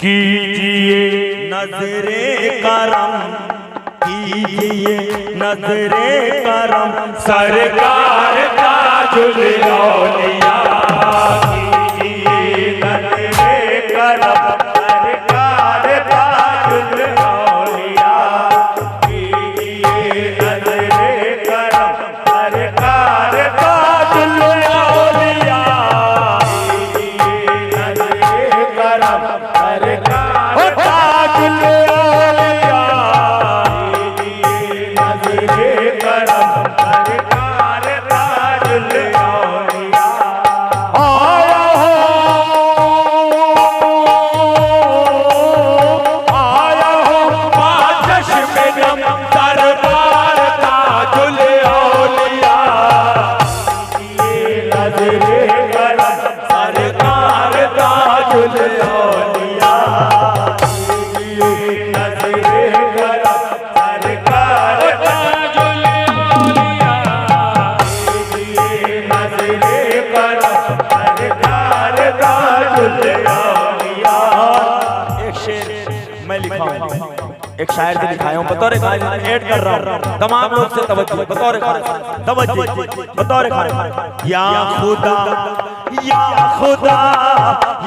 कीजिए नजरे करम, कीजिए नजरे करम, सरकार ताजुल औलिया। कीजिए नजरे करम, सरकार ताजुल औलिया। कीजिए नजरे करम, सरकार ताजुल औलिया। कीजिए नजरे करम, सरकार ताजुल औलिया। कीजिए नजरे करम, सरकार ताजुल औलिया। आया हो, आया हो आतश में दम, दरबार ताजुल औलिया। कीजिए नजरे करम, सरकार ताजुल औलिया। कीजिए नजरे करम, सरकार ताजुल औलिया। कीजिए नजरे करम, सरकार ताजुल औलिया। एक शेर मैं लिखा हूं, एक शायर से लिखाया हूं, बतौर ऐड कर रहा हूं, तमाम लोग से तवज्जो, बतौर तवज्जो, बतौर या खुदा, या खुदा,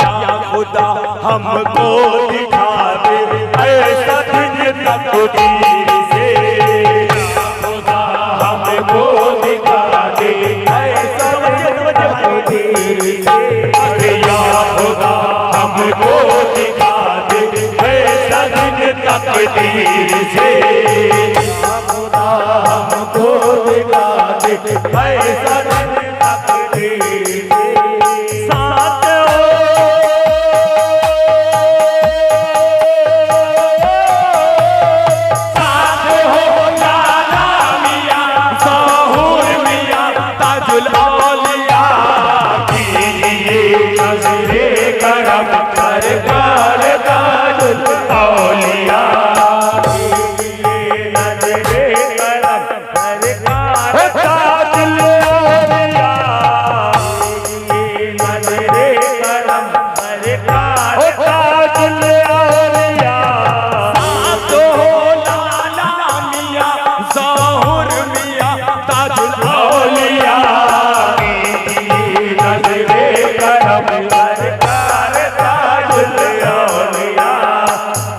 या खुदा हमको दिखा दे ऐसा दिन तकदीर से। या खुदा हमको दिखा दे ऐसा दिन तकदीर से। अरे या खुदा हमको दिखा दे ऐसा दिन तकदीर से। या खुदा हमको दिखा दे ऐसा दिन तकदीर से। साथ हो लाला मियां, ज़हूर मियां, ताजुल औलिया। कीजिए नजरे करम, सरकार ताजुल औलिया। कीजिए नजरे करम, सरकार ताजुल औलिया। कीजिए नजरे करम, सरकार ताजुल औलिया। साथ हो लाला मियां, ज़हूर मियां, ताजुल औलिया। कीजिए नजरे करम, सरकार ताजुल औलिया।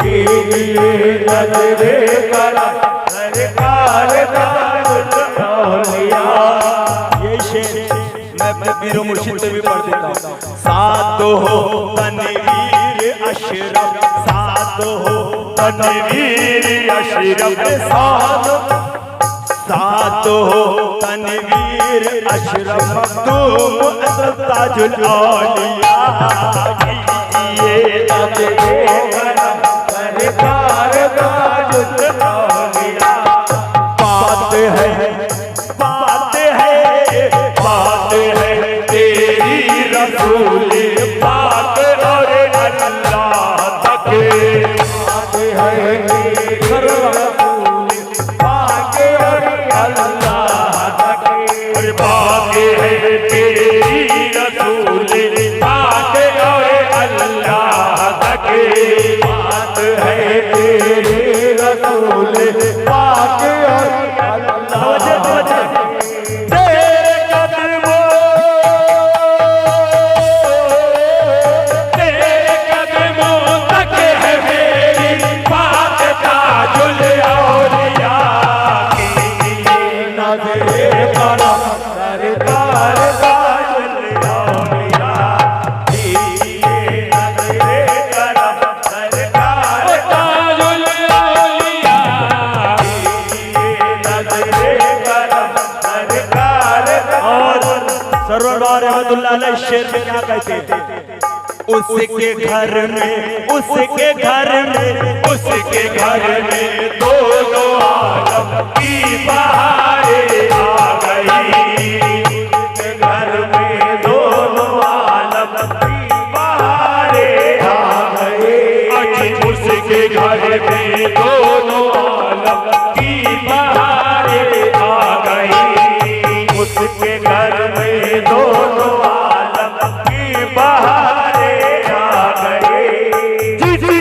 कीजिए नजरे करम, सरकार ताजुल औलिया। ये शेर मैं अपने पीरो मुर्शिद पे भी पढ़ देता हूँ। साथ हो तनवीर अशरफ, साथ हो तनवीर अशरफ, साथ हो तनवीर अशरफ, तुम ताजुल औलिया। कीजिए नजरे करम, सरकार ताजुल औलिया। बात है, बात है, बात है तेरी रसूल पाक और अल्लाह तक। बात है तेरी रसूल पाक और अल्लाह तक। बात है तेरी रसूल पाक और अल्लाह तक। बात है तेरी रसूल पाक और अल्लाह तक। तेरे कदमों तक है मेरी बात ताजुल औलिया। कीजिए नजरे करम, सरकार ताजुल औलिया। कीजिए नजरे करम, सरकार ताजुल औलिया। कीजिए नजरे करम, सरकार। और सरवर रहमतुल्लाह अलैह शेर में क्या कहते हैं? उसके घर में, उसके घर में, उसके घर में दोनों आलम की बहारें आ गई। उसके घर में दोनों आलम की बहारें आ गई। उसके घर में दोनों आलम की बहारें आ गई। उसके घर में दोनों आलम की बहारें आ गई।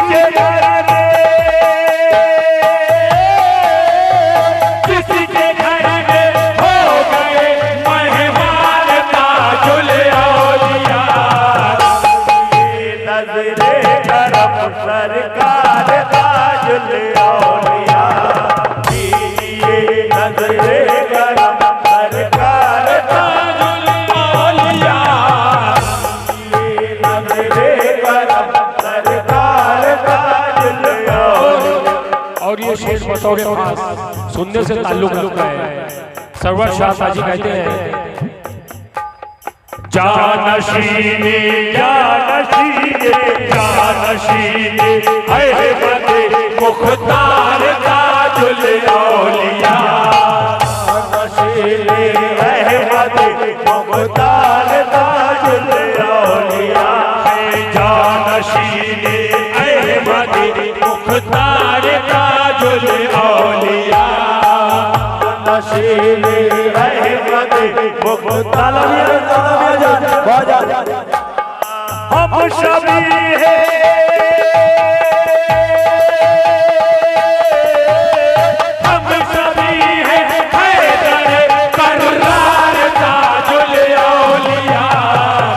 नजरे करम सरकार ताजुल औलिया कीजिए नजरे करम सरकार ताजुल औलिया कीजिए नजरे करम सरकार ताजुल औलिया। और ये शेर बतौर खास सुनने से ताल्लुक रखता है। सरवर शाह साजी कहते हैं जानशीने जानशीने जानशीने अहमद मुख्तार ताजुल औलिया जानशीने अहमद मुख्तार ताजुल औलिया जानशीने अहमद मुख्तार ताजुल औलिया जानशीने अहमद मुख्तार हम सभी हैं हम सभी हैं हैदर करार ताजुल औलिया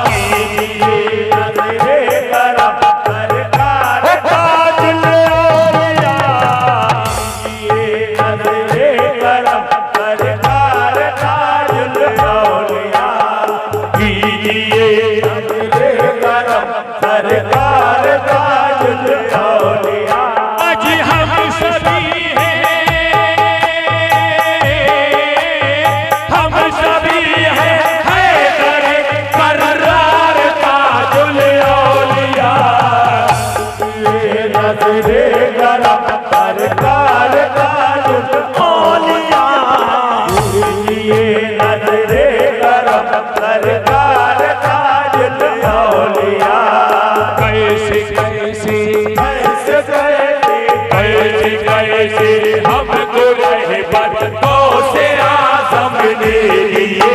कीजिए नजरे करम सरकार ताजुल औलिया कीजिए नजरे करम सरकार ताजुल औलिया कीजिए सरकार ताजुल औलिया। आज हम सभी हैं हम सभी हैं हैदर करार ताजुल औलिया ये नजरे करम सरकार ताजुल औलिया ये नजरे करम सरकार ताजुल औलिया। कैसे कैसे कैसे कैसे कैसे हमको रहमतों से आज़म ने दिए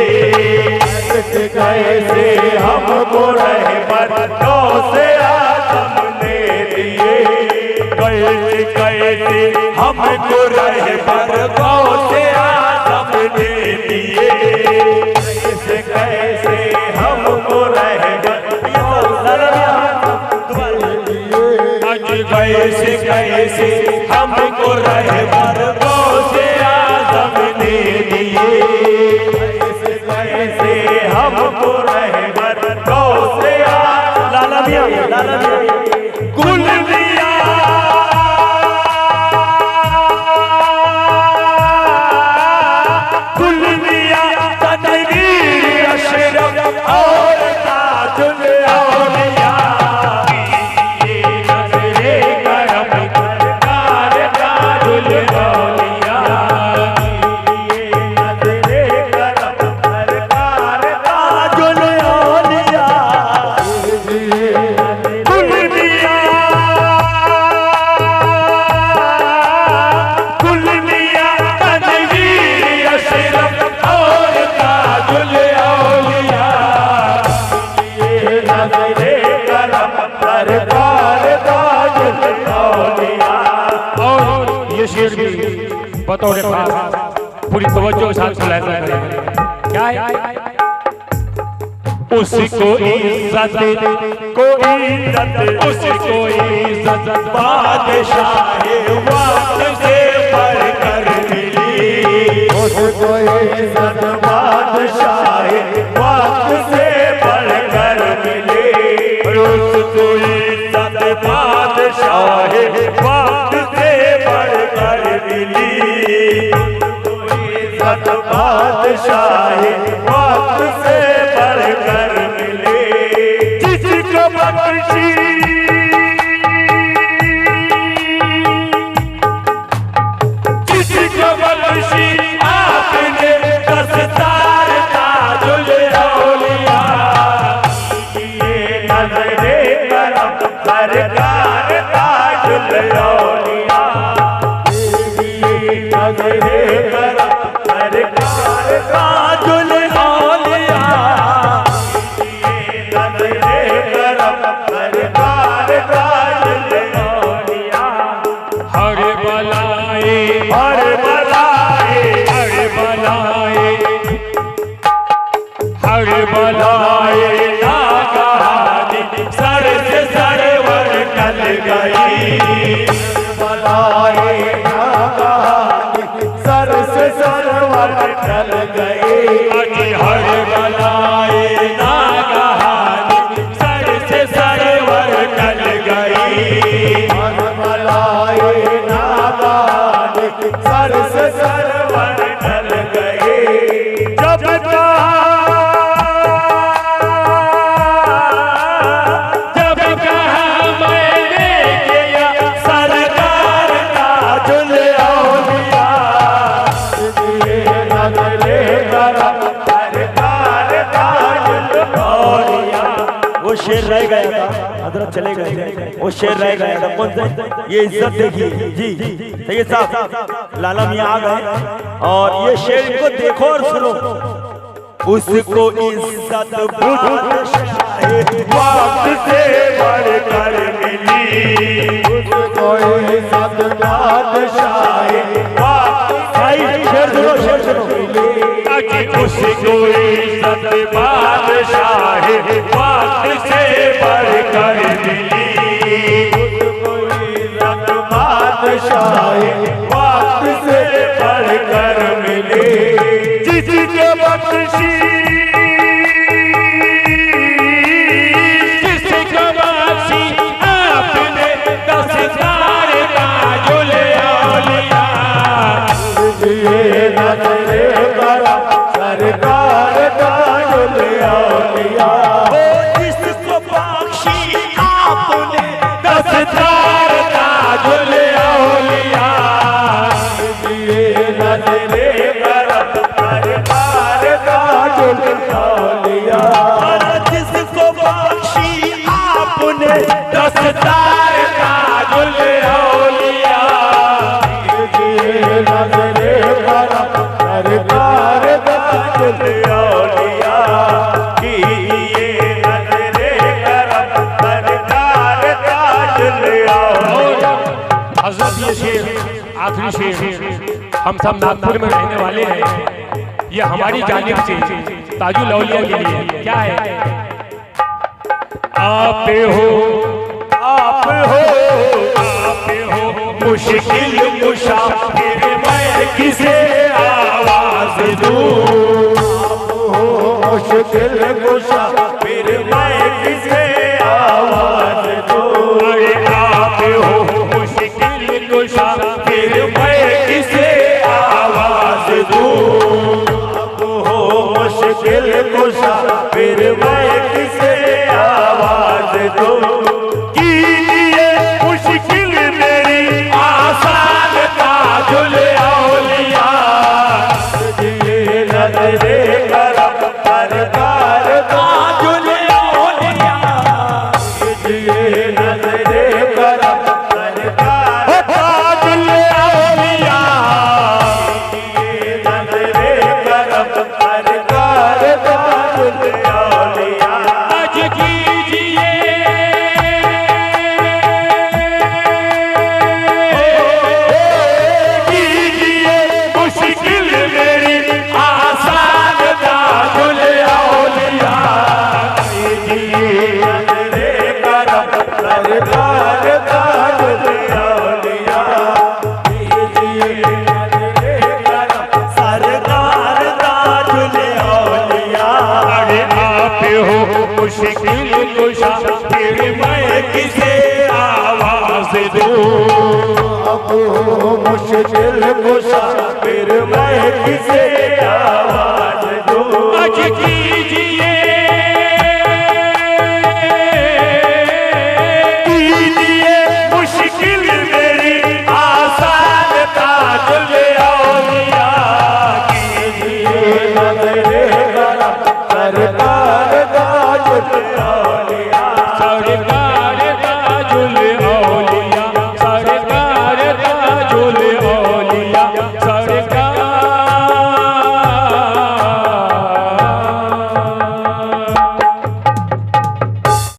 कैसे कैसे हमको रहमतों से आज़म ने दिए कैसे कैसे हमको रहमतों से आज़म ने दिए कैसे कैसे हमको कैसे कैसे हमको रहमतों से आज़म ने दिए कैसे कैसे हमको रहमतों से लाला मियां कुल दिया कुल दिया तनवीर अशरफ और ताजुल औलिया बतौर खास पूरी तवज्जो के साथ सुनाया करें। क्या है? उसको इज्जत उसको इज्जत बादशाह वक्त से बढ़कर मिली उसको इज्जत बादशाह वक्त से बढ़कर मिली उसको इज्जत बादशाह वक्त से बढ़कर मिली इज्जत बादशाह वक्त से बढ़कर मिले जिसको बख्शी जिसको बख्शी आपने दस्तार ताजुल औलिया ये नजरे करम सरकार ताजुल औलिया ये नजरे करम सरकार ताजुल औलिया ये नजरे करम सरकार ताजुल औलिया हर बलाए हर बलाए हर बलाए हर बलाए नागानी सर से सरवर मन मलाए नादान सर से सरवर ढल गए। जब कहा मैंने किया सरकार ताजुल औलिया, नजरे करा सरकार ताजुल औलिया। वो शेर रह गया था, हजरत चले गए, वो शेर रह गया था। कौन सा? ये इज्जत देखिए जी सैयद साहब, लाला मियां आ गए और ये शेर को देखो और सुनो। उसको इज्जत वक्त से बढ़कर मिली, उसको इज्जत बादशाह शेर सुनो, शेर सुनो। उसको इज्जत बादशाह वक्त से बढ़कर मिली, उसको इज्जत बादशाह वक्त से बढ़कर मिली। जिसके बख्शी आपने दस्तकार ताजुल औलिया, नजरे करा सरकार ताजुल औलिया। जिसको बख्शी आपने दस्तकार ताजुल औलिया, नजरे करा सरकार ताजुल औलिया। जिसको बख्शी आपने दस्तकार ताजुल औलिया, नजरे करा सरकार ताजुल औलिया, नजरे करा सरकार ताजुल औलिया। हजरत ये शेर आखिरी शेर हम सब नागपुर में रहने वाले हैं, ये हमारी जानिब से ताजुल औलिया के लिए क्या है? आप हो, आप हो, आप हो मुश्किल कुशा, फिर मैं किसे आवाज दूं? आप हो मुश्किल कुशा, फिर मैं किसे आवाज दूं? आप हो मुश्किल कुशा, फिर मैं किसे आवाज दूं? आप हो मुश्किल कुशा, फिर मैं किसे आवाज दूं? कीजिए मुश्किल मेरी आसान ताजुल औलिया, नजरे करा सरकार ताजुल औलिया, नजरे करा सरकार ताजुल औलिया, नजरे करा सरकार ताजुल औलिया। आज कीजिए मुश्किल मेरी आसान ताजुल औलिया, नजरे करा सरकार ताजुल औलिया, नजरे करा सरकार ताजुल औलिया। अरे आप हो मुश्किल कुशा, फिर मैं किसे आवाज दूं? अब हो मुश्किल कुशा, फिर मैं किसे